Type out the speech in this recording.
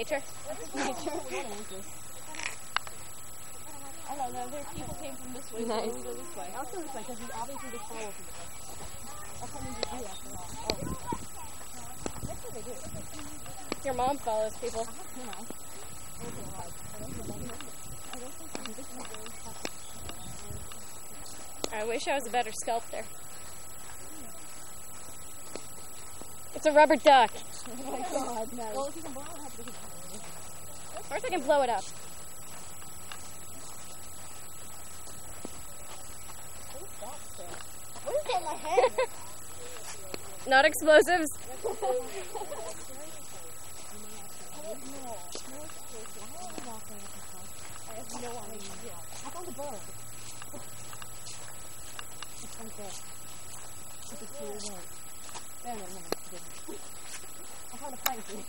nature? Nature. I don't know. There people came from this way. Nice. So we'll go this way. I'll go this way because we obviously just follow people. That's what we do after all. Oh. That's what they do. Your mom follows people. You know. I wish I was a better sculptor. It's a rubber duck. Oh my god, no. Well, if you can blow it up, we can Of course I can blow it up. What is on my head? Not explosives. I have no idea. I found a bird. It's right there. It's a clear bird. No. I found a pine tree.